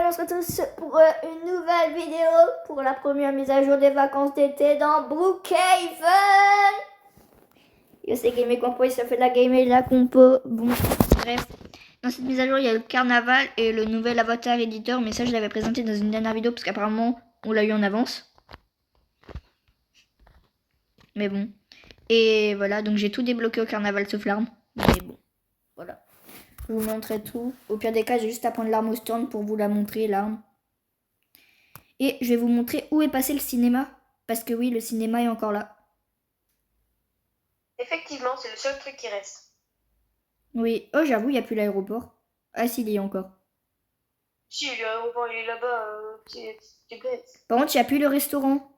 on se retrouve pour une nouvelle vidéo pour la première mise à jour des vacances d'été dans Brookhaven. Yo, c'est Game et Compo, ça fait de la game et de la compo. Bon, bref. Dans cette mise à jour, il y a le carnaval et le nouvel avatar éditeur, mais ça, je l'avais présenté dans une dernière vidéo parce qu'apparemment, on l'a eu en avance. Mais bon. Et voilà, donc j'ai tout débloqué au carnaval sauf l'arme. Mais bon, voilà. Je vous montrerai tout. Au pire des cas, j'ai juste à prendre l'arme au stand pour vous la montrer, l'arme. Et je vais vous montrer où est passé le cinéma. Parce que oui, le cinéma est encore là. Effectivement, c'est le seul truc qui reste. Oui. Oh, j'avoue, il n'y a plus l'aéroport. Ah si, il y est encore. Si, l'aéroport, il est là-bas, c'est bête. Par contre, il n'y a plus le restaurant.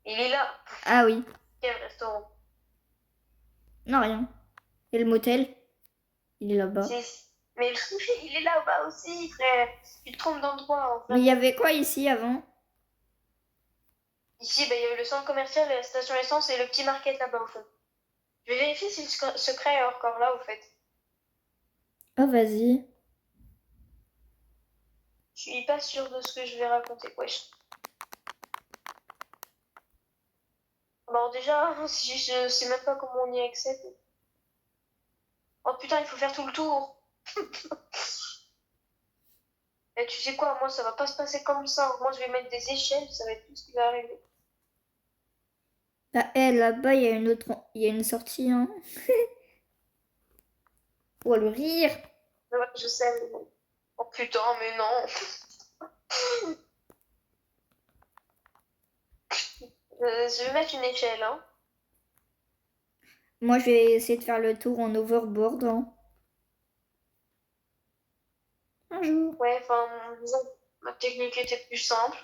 Il est là. Ah oui. Quel restaurant? Non, rien. Et le motel, il est là-bas. Mais il est là-bas aussi, frère. Tu te trompes d'endroit, en fait. Mais il y avait quoi ici avant? Ici, il y a eu le centre commercial, la station essence et le petit market là-bas au fond. Je vais vérifier si le secret est encore là, au fait. Oh, vas-y. Je suis pas sûre de ce que je vais raconter. Wesh. Bon, déjà, si je sais même pas comment on y accède. Oh putain, il faut faire tout le tour. Et tu sais quoi, moi, ça va pas se passer comme ça. Moi, je vais mettre des échelles, ça va être tout ce qui va arriver. Bah, là-bas, il y a une autre... Il y a une sortie, hein. Oh, le rire. Ouais, je sais, mais bon. Oh putain, mais non. Je vais mettre une échelle, hein. Moi, je vais essayer de faire le tour en overboard, hein. Un jour. Ouais, enfin, disons, ma technique était plus simple.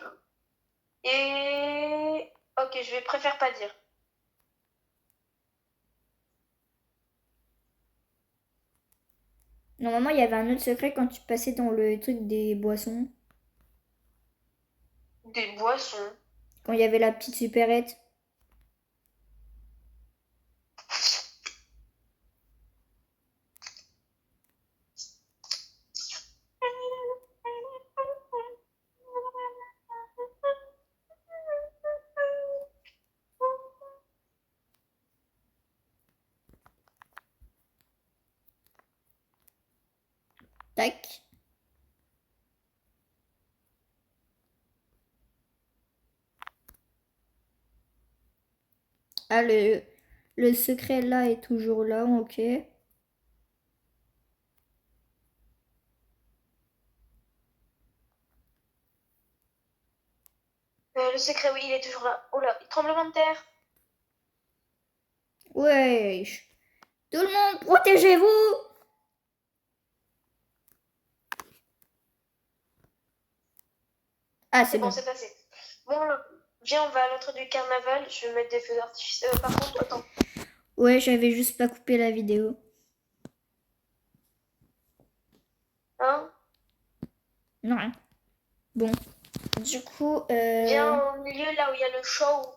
Et... Ok, je vais préfère pas dire. Normalement, il y avait un autre secret quand tu passais dans le truc des boissons. Des boissons. Quand il y avait la petite supérette. Tac. Ah, le secret là est toujours là, ok. Le secret, oui, il est toujours là. Oh là, tremblement de terre. Wesh. Tout le monde, protégez-vous. Ah, c'est bon. C'est passé. Bon, viens, on va à l'entrée du carnaval. Je vais mettre des feux d'artifice. Par contre, attends. Ouais, j'avais juste pas coupé la vidéo. Hein? Non, rien. Bon. Du coup, Viens au milieu, là où il y a le show.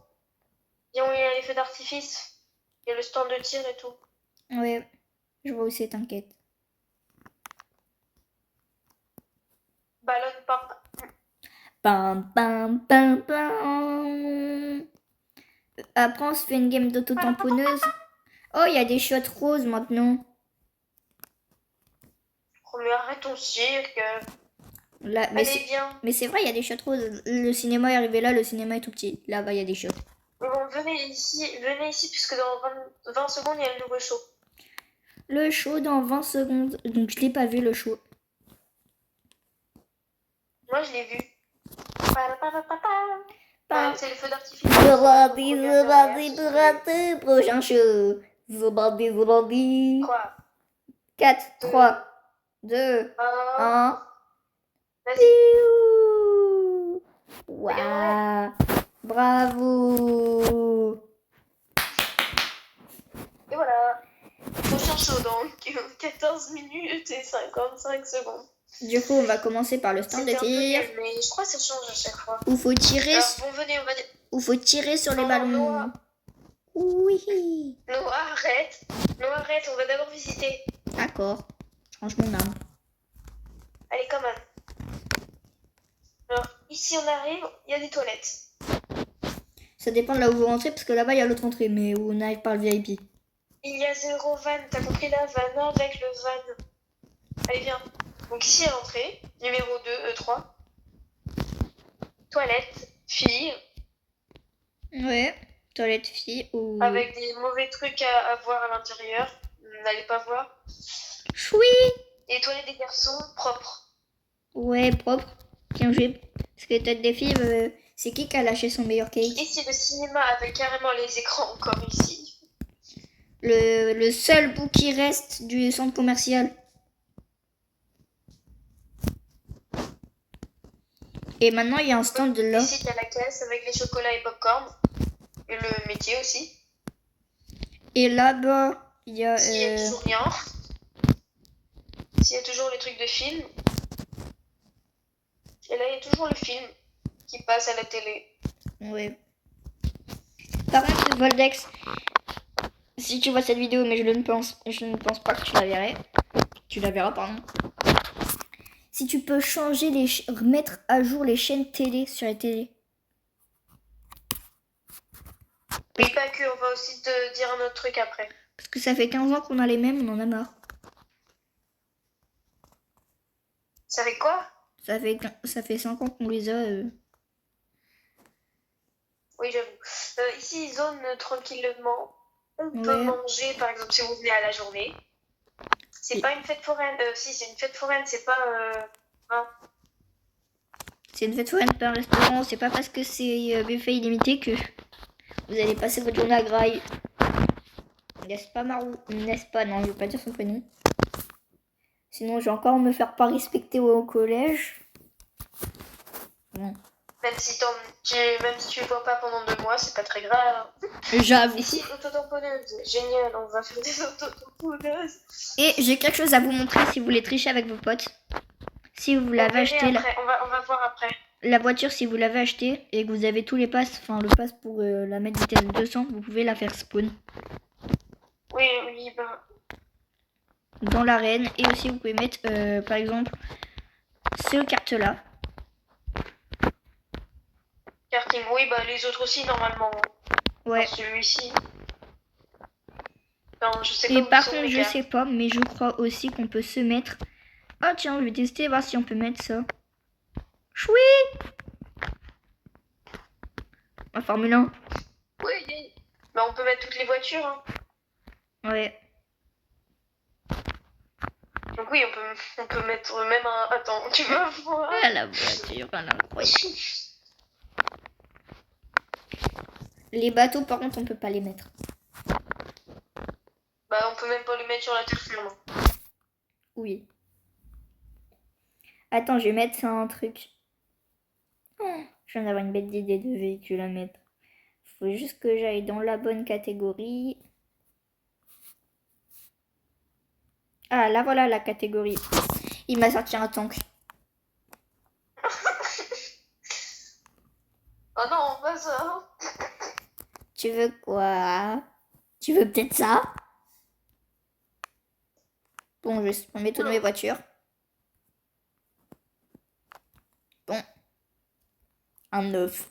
Viens où il y a les feux d'artifice. Il y a le stand de tir et tout. ouais, je vois aussi, t'inquiète. Ballon pop. Pam, pam, pam, pam. Après, on se fait une game d'auto-tamponneuse. Oh, il y a des shots roses maintenant. Oh, mais arrête ton cirque. Là, Allez, viens. mais c'est vrai, il y a des shots roses. Le cinéma est arrivé là, le cinéma est tout petit. Là-bas, il y a des shots. Bon, venez ici, puisque dans 20 secondes, il y a le nouveau show. Le show dans 20 secondes. Donc, je l'ai pas vu, le show. Moi, je l'ai vu. C'est le feu d'artifice. Prochain show. Zobadi. Quoi? 4, 3, 2, 1. Vas-y. Waouh. Bravo. Et voilà. Prochain show dans 14 minutes et 55 secondes. Du coup, on va commencer par le stand de tir. Mais je crois que ça change à chaque fois. Où faut tirer. Alors, bon, venez, on va... Où faut tirer sur les ballons. Noah. Oui. Noah, arrête. Noah, arrête, on va d'abord visiter. D'accord. Je range mon arme. Allez, come on. Alors, ici, on arrive, il y a des toilettes. Ça dépend de là où vous rentrez, parce que là-bas, il y a l'autre entrée, mais où on arrive par le VIP. Il y a 0 van, t'as compris la van avec le van. Allez, viens. Donc ici à l'entrée, numéro 2, 3. Toilette, fille, Ouais, toilette fille ou... avec des mauvais trucs à voir à l'intérieur. N'allez pas voir. Choui. Et toilette des garçons, propre. Ouais, propre. Bien joué. Parce que tête des filles, c'est qui a lâché son meilleur cake? Ici le cinéma avec carrément les écrans encore ici. Le seul bout qui reste du centre commercial. Et maintenant, il y a un stand de là. Ici il y a la caisse avec les chocolats et popcorn. Et le métier aussi. Et là-bas, il y a... Ici il y a toujours rien. Ici il y a toujours les trucs de film. Et là il y a toujours le film qui passe à la télé. Ouais. Par contre, Voldex, si tu vois cette vidéo, mais je ne pense pas que tu la verrais. Tu la verras, pardon. Si tu peux changer remettre à jour les chaînes télé sur la télé. Mais pas que, on va aussi te dire un autre truc après. Parce que ça fait 15 ans qu'on a les mêmes, on en a marre. Ça fait quoi? Ça fait 5 ans qu'on les a. Oui, j'avoue. Ici, zone tranquillement. On Ouais. peut manger, par exemple, si vous venez à la journée. C'est pas une fête foraine. Si, c'est une fête foraine, c'est pas... hein. C'est une fête foraine, pas un restaurant. C'est pas parce que c'est buffet illimité que vous allez passer votre journée à graille. N'est-ce pas, Marou? N'est-ce pas? Non, je veux pas dire son prénom. Sinon, je vais encore me faire pas respecter au collège. Bon. Même si tu le vois pas pendant 2 mois, c'est pas très grave. J'avoue. Ici, autotamponneuse. Génial, on va faire des autotamponneuses. Et j'ai quelque chose à vous montrer si vous voulez tricher avec vos potes. Si vous l'avez acheté, On va voir après. la voiture, si vous l'avez acheté et que vous avez tous les passes, enfin le pass pour la mettre vitesse 200, vous pouvez la faire spawn Oui, ben... dans l'arène. Et aussi, vous pouvez mettre, par exemple, ce carte-là. Karting, oui, bah les autres aussi, normalement. Ouais. Enfin, celui-ci. Non, je sais pas. Et où par sont contre, les je cartes. sais pas, mais je crois aussi qu'on peut se mettre... Ah tiens, je vais tester, voir si on peut mettre ça. Choui. La Formule 1. Oui. Bah on peut mettre toutes les voitures, hein. Ouais. Donc oui, on peut mettre même un... Attends, tu vas voir. Ah, la voiture, elle est incroyable. Les bateaux, par contre, on peut pas les mettre. Bah on peut même pas le mettre sur la terre ferme. Oui. Attends, je vais mettre ça un truc. Oh, je viens d'avoir une bête d'idée de véhicule à mettre. Faut juste que j'aille dans la bonne catégorie. Ah, là voilà la catégorie. Il m'a sorti un tank. Oh non, pas ça. Tu veux quoi? Tu veux peut-être ça? Bon, on met toutes mes voitures. Bon. Un 9.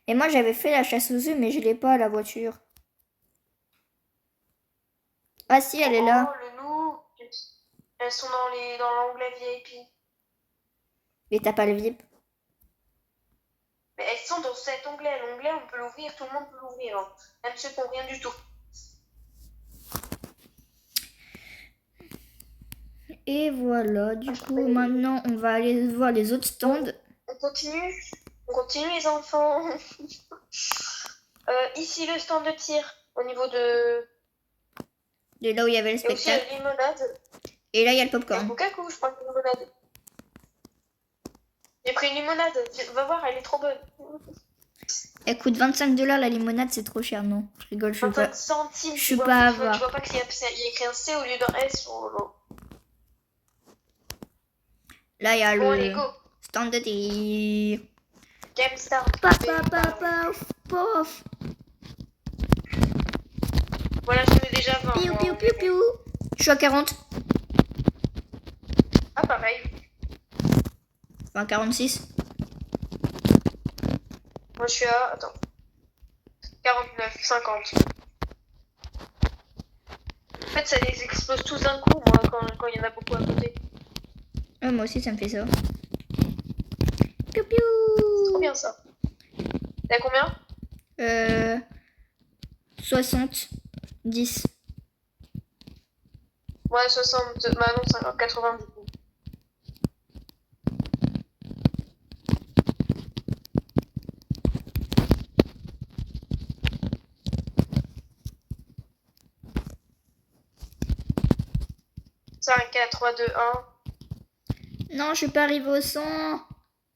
Et moi, j'avais fait la chasse aux œufs, mais je l'ai pas, la voiture. Ah si, elle est là. Oh, le loup. Elles sont dans l'onglet VIP. Mais t'as pas le VIP. Mais elles sont dans cet onglet. L'onglet, on peut l'ouvrir, tout le monde peut l'ouvrir. Hein. Même ceux qui n'ont rien du tout. Et voilà, du coup, maintenant, on va aller voir les autres stands. On continue les enfants. Ici, le stand de tir, au niveau de... De là où il y avait le Et aussi spectacle. la limonade. Et là, il y a le Et le popcorn. Coca-Cola, je prends une limonade. J'ai pris une limonade. Va voir, elle est trop bonne. Elle coûte 25$ la limonade, c'est trop cher, non? Je rigole, je suis 25 pas... centimes. je suis pas à voir. Tu vois pas qu'il y a écrit un C au lieu d'un S sur le lot. Là, il y a Bon, le allez, go. stand de tir. Game start. Papa, papa, pof. Voilà, je mets déjà 20. Piou, piou, piou, piou. Je suis à 40. Ah, pareil. Enfin, 46. Moi, je suis à... Attends. 49, 50. En fait, ça les explose tous d'un coup, moi, quand il y en a beaucoup à côté. Moi aussi, ça me fait ça. Piou C'est trop piou. bien, ça. T'as combien? 60. 10. Ouais, 60... Bah non, 50, 80 du coup. Ça, 4, 3, 2, 1. Non, je suis pas arrivée au 100.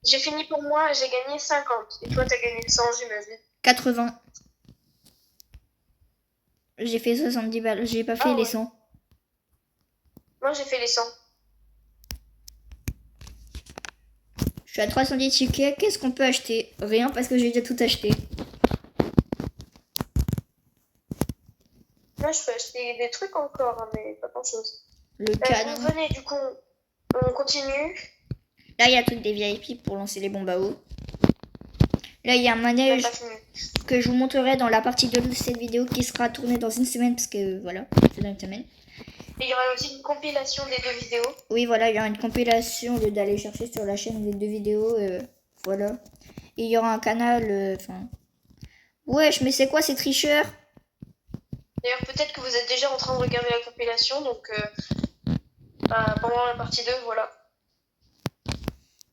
J'ai fini pour moi, j'ai gagné 50. Et toi, t'as gagné le 100, j'imagine. 80. J'ai fait 70 balles. J'ai pas fait Ah les ouais. 100. Moi, j'ai fait les 100. Je suis à 310 tickets. Qu'est-ce qu'on peut acheter? Rien parce que j'ai déjà tout acheté. Moi, je peux acheter des trucs encore, hein, mais pas grand-chose. Le Bon, canon. venez, du coup, on continue. Là, il y a tout des VIP pour lancer les bombes à eau. Là, il y a un On n'a manège pas fini. que je vous montrerai dans la partie 2 de cette vidéo qui sera tournée dans une semaine parce que voilà, c'est dans une semaine. Et il y aura aussi une compilation des 2 vidéos. Oui, voilà, il y aura une compilation d'aller chercher sur la chaîne les 2 vidéos. Voilà. Et il y aura un canal. Enfin. Wesh, mais c'est quoi ces tricheurs? D'ailleurs, peut-être que vous êtes déjà en train de regarder la compilation, donc pendant la partie 2, voilà.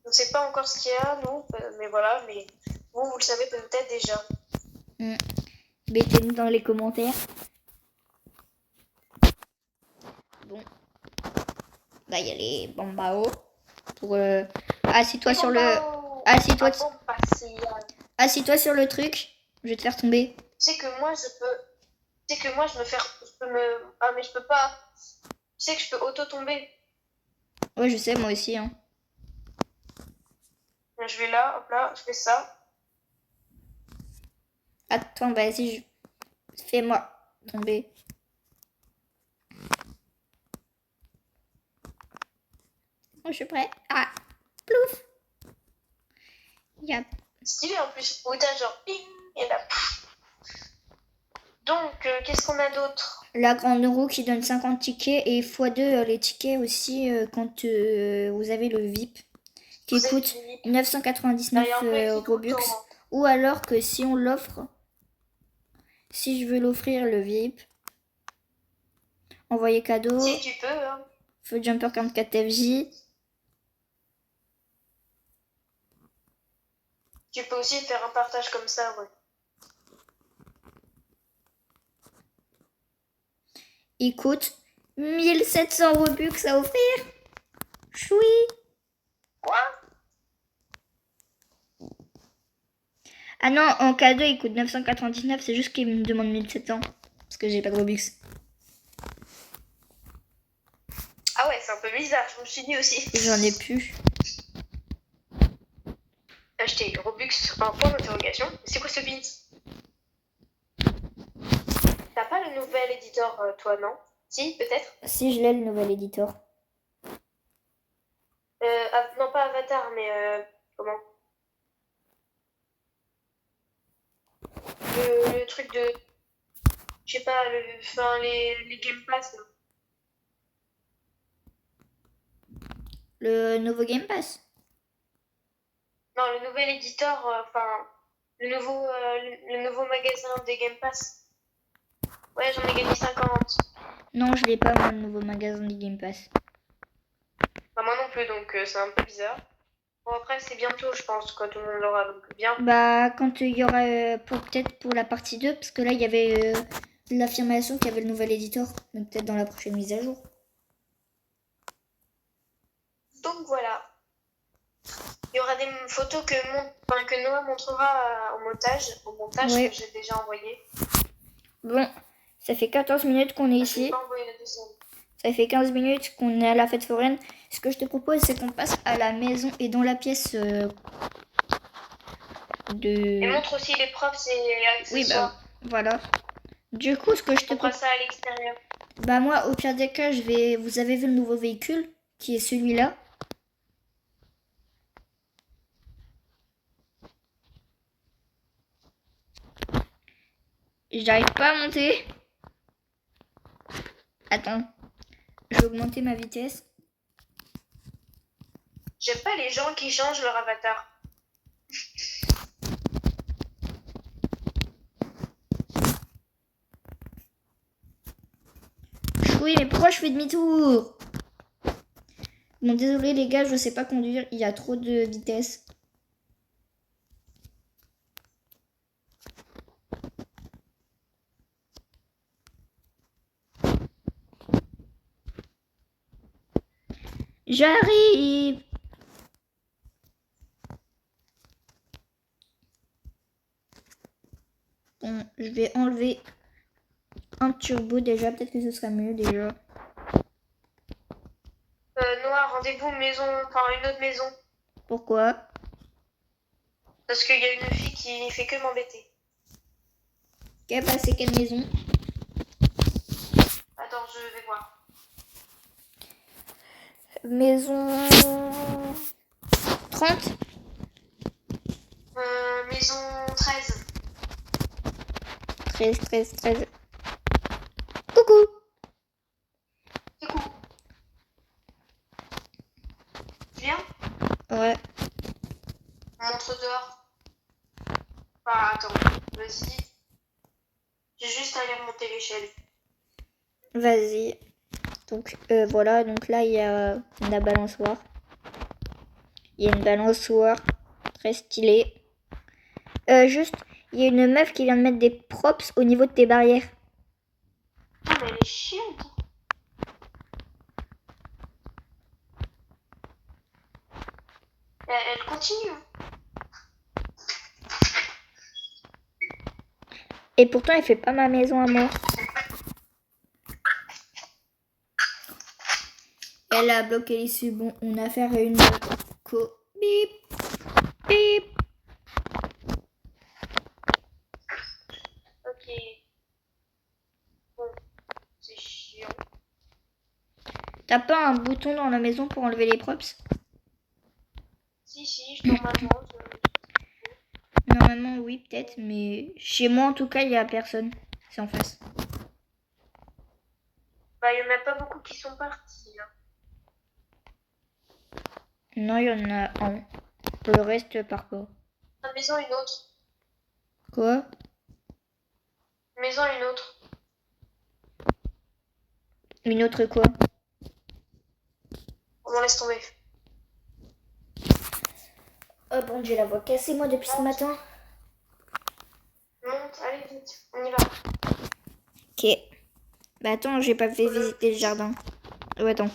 On ne sait pas encore ce qu'il y a, nous, mais voilà, mais vous le savez peut-être déjà. Mettez-nous dans les commentaires. Bon. Là, il y a les bombes à eau. Pour. Assis-toi sur le. Assis-toi. Assis-toi sur le truc. Je vais te faire tomber. Tu sais que moi, je peux. Tu sais que moi, je peux me. Ah, mais je peux pas. Tu sais que je peux auto-tomber. Ouais, je sais, moi aussi. Hein. Je vais là, hop là, je fais ça. Attends, vas-y. Fais-moi tomber. Oh, je suis prêt. Ah, plouf. Yep. Stylé en plus. Où t'as genre ping et là. Pff. Donc, qu'est-ce qu'on a d'autre? La grande roue qui donne 50 tickets et x2 les tickets aussi quand vous avez le VIP qui coûte 999 Robux. Ou alors que si on l'offre, si je veux l'offrir le VIP, envoyer cadeau, si tu peux, hein. Feu Jumper 44 FJ. Tu peux aussi faire un partage comme ça, ouais. Il coûte 1700 Robux à offrir. Choui. Quoi? Ah non, en cadeau il coûte 999, c'est juste qu'il me demande 1700 parce que j'ai pas de Robux. Ah ouais, c'est un peu bizarre, je me suis dit aussi. J'en ai plus. Acheter Robux, un point d'interrogation. C'est quoi ce bins? T'as pas le nouvel éditeur, toi, non? Si, peut-être? Si, je l'ai le nouvel éditeur. Non, pas Avatar, mais comment? Le truc de... Je sais pas, les Game Pass, là. Le nouveau Game Pass. Non, le nouvel éditeur, le nouveau magasin des Game Pass. Ouais, j'en ai gagné 50. Non, je l'ai pas, moi, le nouveau magasin du Game Pass. Bah, moi non plus, donc c'est un peu bizarre. Bon, après, c'est bientôt, je pense, quand tout le monde l'aura, donc bien. Bah, quand il y aura, peut-être pour la partie 2, parce que là, il y avait l'affirmation qu'il y avait le nouvel éditeur. Donc peut-être dans la prochaine mise à jour. Donc voilà. Il y aura des photos que Noah montrera au montage Ouais. que j'ai déjà envoyé. Bon, ça fait 14 minutes qu'on est Je ici. vais pas envoyer la deuxième. Ça fait 15 minutes qu'on est à la fête foraine. Ce que je te propose, c'est qu'on passe à la maison et dans la pièce Et de... montre aussi les props et Oui, accessoires. bah, voilà. Du coup, ce que je te On fera propose... ça à l'extérieur. Bah moi, au pire des cas, je vais... Vous avez vu le nouveau véhicule qui est celui-là? J'arrive pas à monter. Attends. Je vais augmenter ma vitesse. J'aime pas les gens qui changent leur avatar. Oui, mais pourquoi je fais demi-tour? Bon, désolé les gars, je sais pas conduire. Il y a trop de vitesse. J'arrive. Bon, je vais enlever un turbo déjà. Peut-être que ce sera mieux déjà. Noir, rendez-vous maison, enfin une autre maison. Pourquoi? Parce qu'il y a une fille qui fait que m'embêter. Ok, bah c'est quelle maison? Attends, je vais voir. Maison 30? Maison 13. 13, 13, 13. Coucou. C'est cool. Tu viens? Ouais. Montre dehors. Enfin, attends, vas-y. J'ai juste à aller remonter l'échelle. Vas-y. Donc voilà, donc là il y a la balançoire. Il y a une balançoire très stylée. Juste, il y a une meuf qui vient de mettre des props au niveau de tes barrières. Ah, mais elle est chiante. Elle continue. Et pourtant, elle fait pas ma maison à moi. Elle a bloqué l'issue. Bon, on a affaire à une bip, bip. Ok. Bon, c'est chiant. T'as pas un bouton dans la maison pour enlever les props? Si, normalement. Normalement, oui, peut-être, mais chez moi, en tout cas, il y a personne. C'est en face. Bah, il y en a pas beaucoup qui sont partis. Hein. Non, il y en a un. Le reste, par quoi? La maison, une autre. Quoi? Maison, une autre. Une autre quoi? On laisse tomber. Oh bon, j'ai la voix cassée, moi, depuis ce matin. Monte, allez vite, on y va. Ok. Bah attends, j'ai pas fait visiter le jardin. Oh, attends.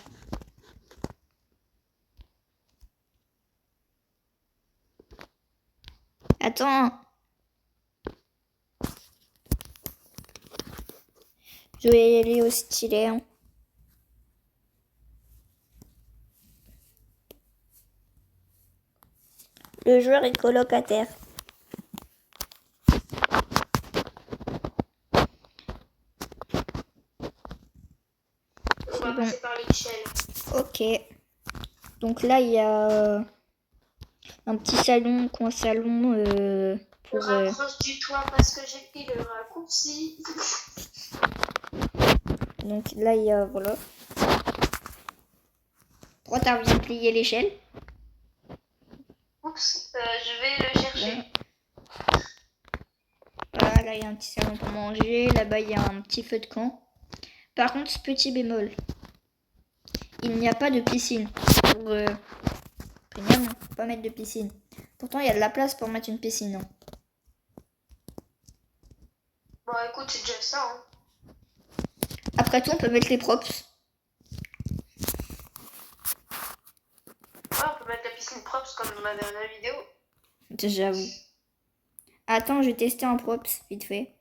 Attends. Je vais y aller au stylet. Hein. Le joueur est colocataire. On va passer par l'échelle. Ok. Donc là, il y a un petit salon, coin salon On pour... rapproche du toit parce que j'ai pris le raccourci. Donc là, il y a... Voilà. Trop tard, viens plier l'échelle. Oups, je vais le chercher. Bon. Voilà, là, il y a un petit salon pour manger. Là-bas, il y a un petit feu de camp. Par contre, ce petit bémol. Il n'y a pas de piscine. Pour premium, faut pas mettre de piscine. Pourtant, il y a de la place pour mettre une piscine. Hein. Bon, écoute, c'est déjà ça. Hein. Après tout, on peut mettre les props. Ouais, on peut mettre la piscine propre comme dans la dernière vidéo. J'avoue. Attends, je vais tester en props, vite fait.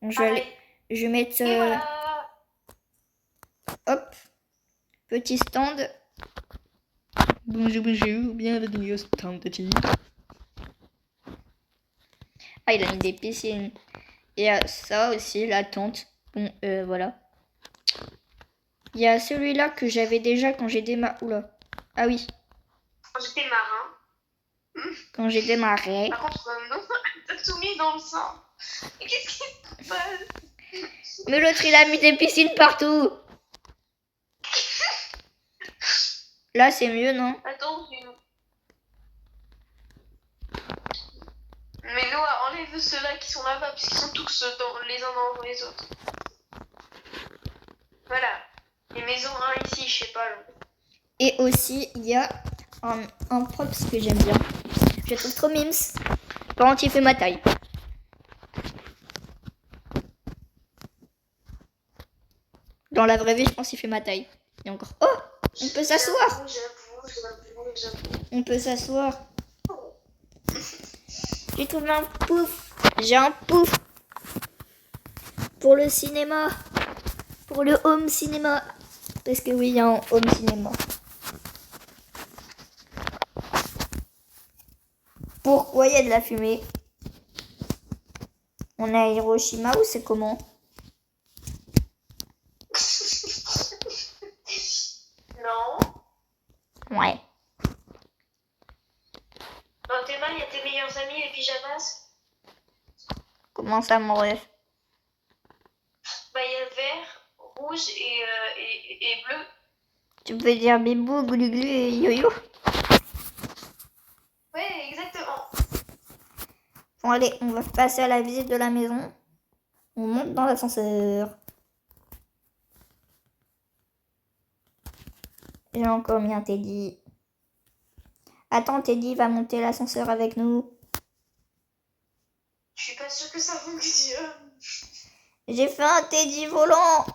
Bon, je vais mettre... Et voilà. Hop. Petit stand. Bonjour, bienvenue au stand de tir. Ah, il a mis des piscines. Et ça aussi, la tente. Bon, voilà. Il y a celui-là que j'avais déjà quand j'ai démarré. Oula. Ah oui. Quand j'étais marin. Quand j'ai démarré. Par contre, non, t'as tout mis dans le sang. Mais qu'est-ce qui se passe? Mais l'autre, il a mis des piscines partout. Là, c'est mieux, non? Attends, mais Noah, enlève ceux-là qui sont là-bas, puisqu'ils sont tous les uns dans les autres. Voilà. Les maisons 1 ici, je sais pas. Là. Et aussi, il y a un props que j'aime bien. Je trouve trop mimes. Par contre, il fait ma taille. Dans la vraie vie, je pense qu'il fait ma taille. Et encore. Oh! On peut s'asseoir! J'avoue. On peut s'asseoir. J'ai trouvé un pouf. J'ai un pouf. Pour le cinéma. Pour le home cinéma. Parce que oui, il y a un home cinéma. Pourquoi il y a de la fumée? On est à Hiroshima ou c'est comment? Non. Ouais. Dans tes mains, il y a tes meilleurs amis, les pyjamas. Comment ça, mon rêve? Bah, il y a vert, rouge et bleu. Tu peux dire Bibou, Glu et Yo-Yo? Ouais, exactement. Bon, allez, on va passer à la visite de la maison. On monte dans l'ascenseur. J'ai encore mis un Teddy. Attends, Teddy va monter l'ascenseur avec nous. Je suis pas sûre que ça fonctionne. J'ai fait un Teddy volant.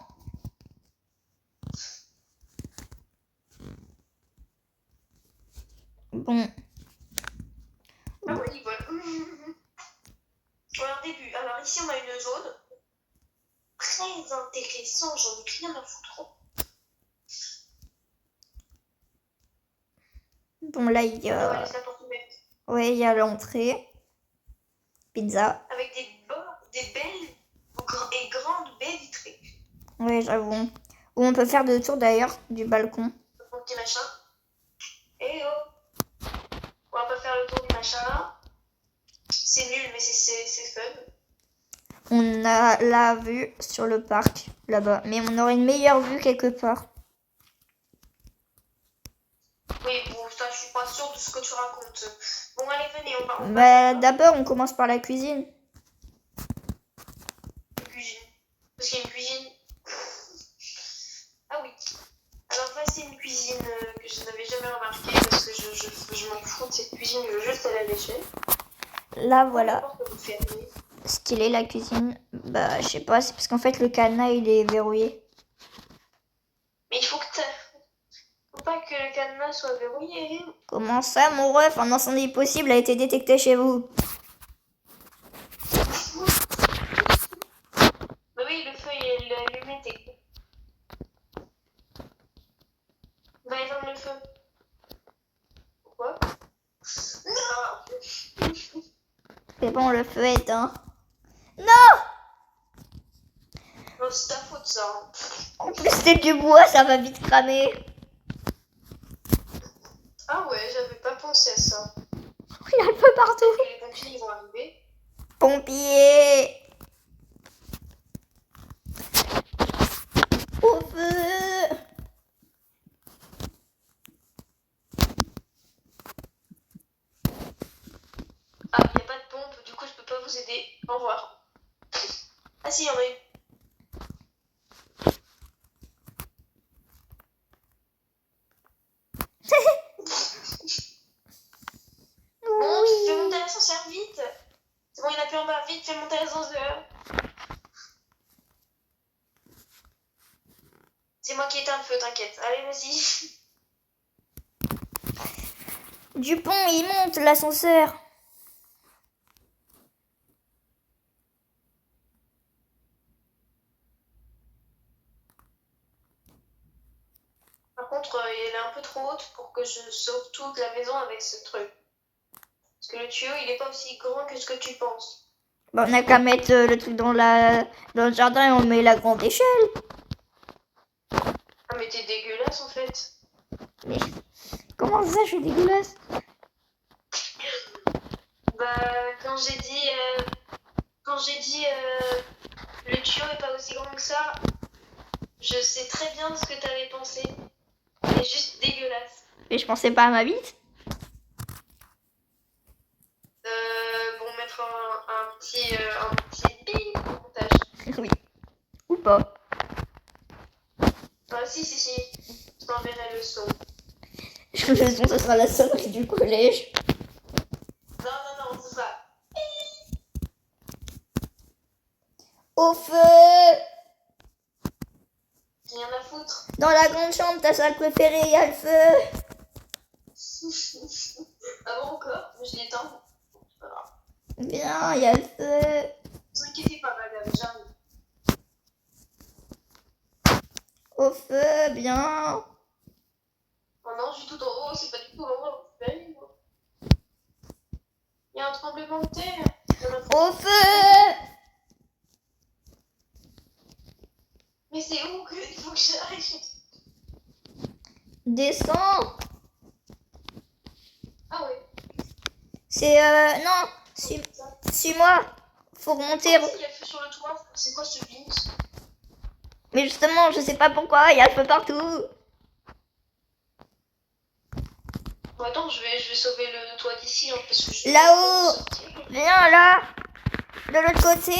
Bon. Ah oui, voilà. Alors, début. Alors, ici, on a une zone. Très intéressant, j'en ai rien à foutre. Bon, là, il y On va a... laisser la porte ouverte. Ouais, il y a l'entrée. Pizza. Avec des belles et grandes baies vitrées. Ouais, j'avoue. Ou on peut faire deux tours d'ailleurs du balcon. Mon petit machin. Et oh. On va pas faire le tour du machin. C'est nul, mais c'est fun. On a la vue sur le parc, là-bas. Mais on aurait une meilleure vue quelque part. Oui, bon, ça, je suis pas sûre de ce que tu racontes. Bon, allez, venez, on va. Bah, d'abord, on commence par la cuisine. La cuisine. Parce qu'il y a une cuisine. Ah oui. Alors, là, c'est une cuisine que je n'avais jamais remarquée parce que je m'en fous de cette cuisine, je jette à la déchet. Là, voilà. La porte vous fermez. Stylé la cuisine. Bah, je sais pas, c'est parce qu'en fait, le cadenas, il est verrouillé. Mais il faut pas que le cadenas soit verrouillé. Comment ça, mon ref? Un incendie possible a été détecté chez vous. Bah oui, le feu il est allumé, t'es. Va éteindre le feu. Pourquoi? Non. C'est bon, le feu est éteint. Non! Non, c'est ta faute ça. Hein. En plus, c'est du bois, ça va vite cramer. Ah ouais, j'avais pas pensé à ça. Il y a le feu partout. Et les pompiers ils vont arriver. Pompiers! Au feu! Ah, il n'y a pas de pompe, du coup je peux pas vous aider. Au revoir. Ah si, il y en a une. Bon, fais monter l'ascenseur vite. C'est bon, il n'y en a plus en bas. Vite, fais monter l'ascenseur. C'est moi qui éteins le feu, t'inquiète. Allez, vas-y. Dupont, il monte l'ascenseur. Par contre, elle est un peu trop haute pour que je sauve toute la maison avec ce truc. Parce que le tuyau, il est pas aussi grand que ce que tu penses. Bah, on a qu'à mettre le truc dans le jardin et on met la grande échelle. Ah mais t'es dégueulasse en fait. Mais comment ça, je suis dégueulasse? Bah quand j'ai dit le tuyau est pas aussi grand que ça, je sais très bien ce que t'avais pensé. C'est juste dégueulasse. Mais je pensais pas à ma bite. Bon, mettre un petit bip au montage. Oui. Ou pas. Ah si, je t'enverrai le son. Le son, ce sera la sonnerie du collège. Non, c'est ça. Au feu! Rien à foutre. Dans la grande chambre, ta salle préférée, il y a le feu. Ah bon encore? Je l'éteins. Bien, il y a le feu. Ne vous inquiétez pas, madame, j'arrive. Au feu, bien. Oh non, je suis tout en haut, c'est pas du tout en haut. Il y a un tremblement de terre. Au feu! Mais c'est où que il faut que j'arrive? Descends. Ah ouais. C'est non, suis-moi. Faut remonter. Il y a le feu sur le toit. C'est quoi ce bins? Mais justement, je sais pas pourquoi, il y a le feu partout. Bon, attends, je vais sauver le toit d'ici, hein, parce que je Là-haut. Viens là. De l'autre côté.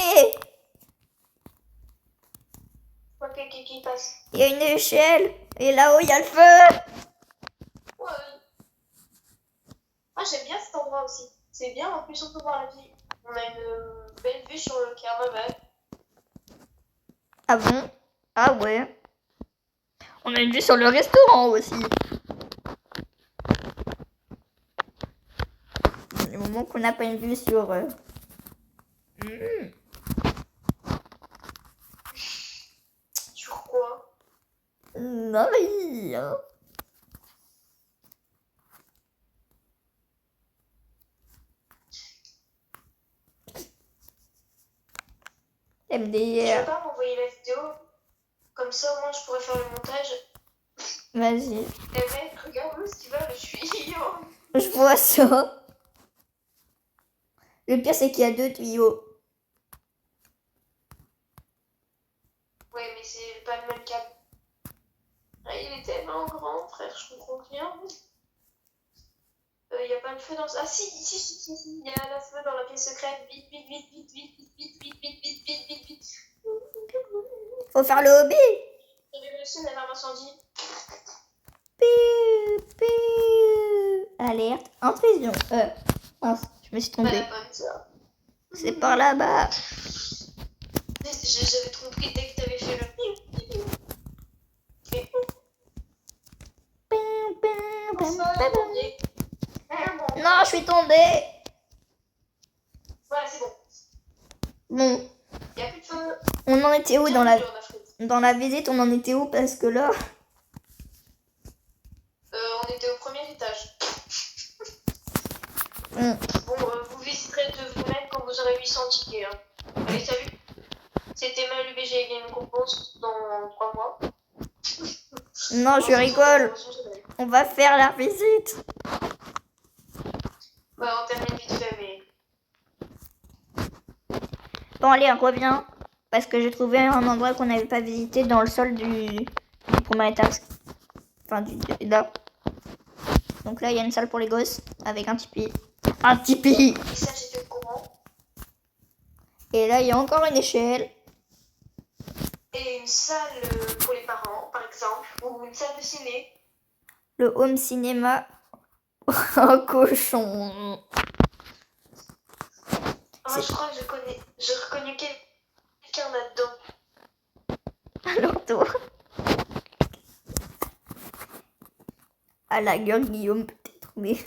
Je vois quelqu'un qui passe. Il y a une échelle. Et là-haut, il y a le feu. Ouais. Ah, j'aime bien cet endroit aussi. C'est bien, en plus on peut voir la ville. On a une belle vue sur le carnaval. Ah bon? Ah ouais. On a une vue sur le restaurant aussi. Du moment qu'on n'a pas une vue sur... Sur quoi? Non, mais... Tu veux MDR. pas m'envoyer la vidéo? Comme ça, au moins, je pourrais faire le montage. Vas-y. Eh mec, regarde où est-ce qu'il va, le tuyau. Je vois ça. Le pire, c'est qu'il y a 2 tuyaux. Ouais, mais c'est pas le même câble. Ah, il est tellement grand, frère, je comprends rien. Il y a pas le feu dans... Ah si, il y a le feu dans la pièce secrète. Vite. Faut faire le hobby. J'avais réussi à avoir incendie. Alerte. Intrusion. Mince, je me suis trompée. Comme ça. C'est par là-bas. J'avais trop compris dès que t'avais fait le... Non, je suis tombée. Voilà, c'est bon. Bon, Il n'y a plus de feu. on en était où dans la visite? On en était où? Parce que là... On était au premier étage. on- Bon, vous visiterez de vous-même quand vous aurez 800 tickets. Hein. Allez, salut. C'était Mal UBG Game Compose dans 3 mois. Non, je rigole. On va faire la visite. Bah, on termine vite fait, mais... Bon, allez, on revient. Parce que j'ai trouvé un endroit qu'on n'avait pas visité dans le sol du premier étage. Enfin, là. Donc là, il y a une salle pour les gosses avec un tipi. Un tipi. Et ça, j'étais au courant. Et là, il y a encore une échelle. Et une salle pour les parents, par exemple. Ou une salle de ciné. Le home cinéma. Un cochon. Ah, je crois que je reconnais quelqu'un là-dedans. Alors toi. À la gueule, Guillaume, peut-être, mais...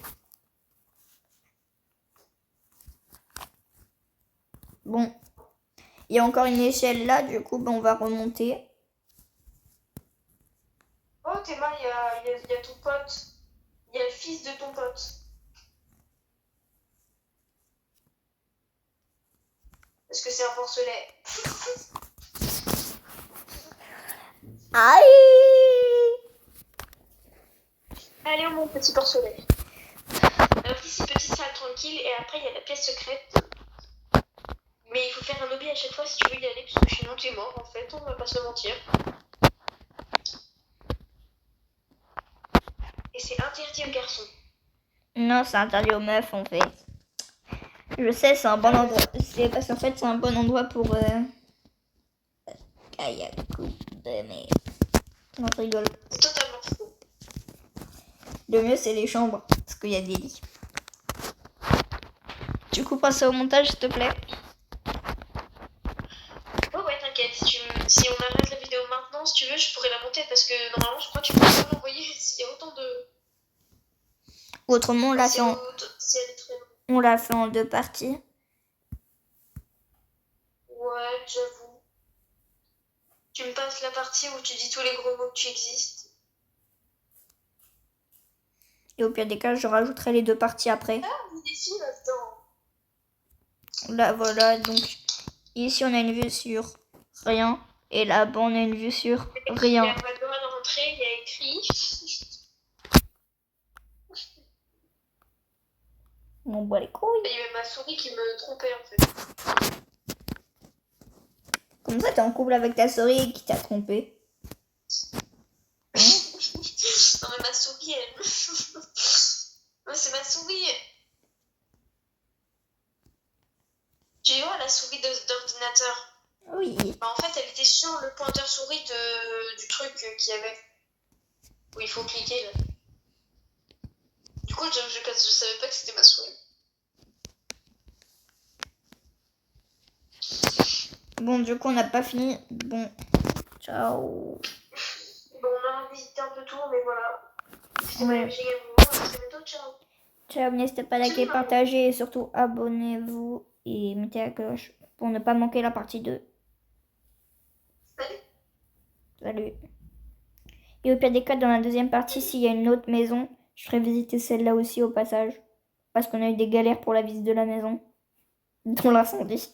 Bon. Il y a encore une échelle là, du coup, on va remonter. Oh, Théma, il y a ton pote. Il y a le fils de ton pote. Parce que c'est un porcelet. Aïe! Allez, on monte, petit porcelet. Alors ici, petite salle tranquille, et après, il y a la pièce secrète. Mais il faut faire un lobby à chaque fois si tu veux y aller, parce que sinon, t'es mort, en fait, on va pas se mentir. Et c'est interdit aux garçons. Non, c'est interdit aux meufs en fait. Je sais, c'est un bon endroit. C'est parce qu'en fait, c'est un bon endroit pour. Kayak de mais. Non, je rigole. C'est totalement faux. Le mieux, c'est les chambres, parce qu'il y a des lits. Tu couperas ça au montage, s'il te plaît. Ouais, t'inquiète. Si on arrête la vidéo maintenant, si tu veux, je pourrais la monter, parce que normalement, je crois que tu peux pas l'envoyer s'il y a autant de... Autrement, Si elle est très longue. on l'a fait en 2 parties. Ouais, j'avoue. Tu me passes la partie où tu dis tous les gros mots que tu existes. Et au pire des cas, je rajouterai les 2 parties après. Ah, vous des filles là-dedans. Là, voilà, donc ici, on a une vue sur rien. Et là-bas, on a une vue sur Il n'y rien. a pas le droit de rentrer, il y a écrit. On boit les couilles. Il y avait ma souris qui me trompait en fait. Comme ça, t'es en couple avec ta souris qui t'a trompé. Non mais ma souris, elle... Non, c'est ma souris. Tu vois la souris d'ordinateur? Oui. Bah, en fait, elle était sur le pointeur souris du truc qu'il y avait. Où il faut cliquer là. Du coup, je savais pas que c'était ma souris. Bon, du coup, on n'a pas fini. Bon, ciao. Bon, on a visité un peu tout, mais voilà. C'était Ouais. magnifique à vous. À très bientôt, ciao. Ciao, n'hésitez pas à liker, partager et surtout abonnez-vous et mettez la cloche pour ne pas manquer la partie 2. Salut. Salut. Et au pire des cas, dans la deuxième partie, s'il y a une autre maison, je ferai visiter celle-là aussi au passage. Parce qu'on a eu des galères pour la visite de la maison. Dont l'incendie.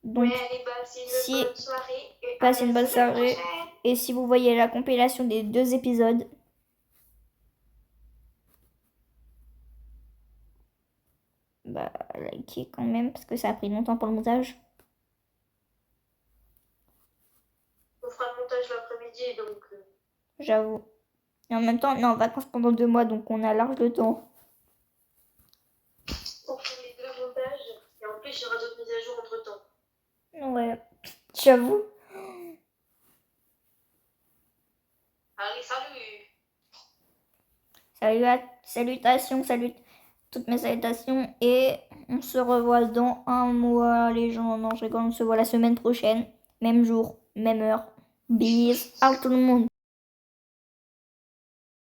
Donc, Ouais, allez, passez une bonne soirée. passez une bonne soirée. Et si vous voyez la compilation des 2 épisodes, bah, likez quand même, parce que ça a pris longtemps pour le montage. On fera le montage l'après-midi, donc... J'avoue. Et en même temps, on est en vacances pendant 2 mois, donc on a large le temps. Pour faire les 2 montages, et en plus, il y aura d'autres mises à jour entre-temps. Ouais, j'avoue. Allez, salut. Salutations, toutes mes salutations. Et on se revoit dans 1 mois, les gens. Non, je rigole, on se voit la semaine prochaine. Même jour, même heure. Bis à tout le monde.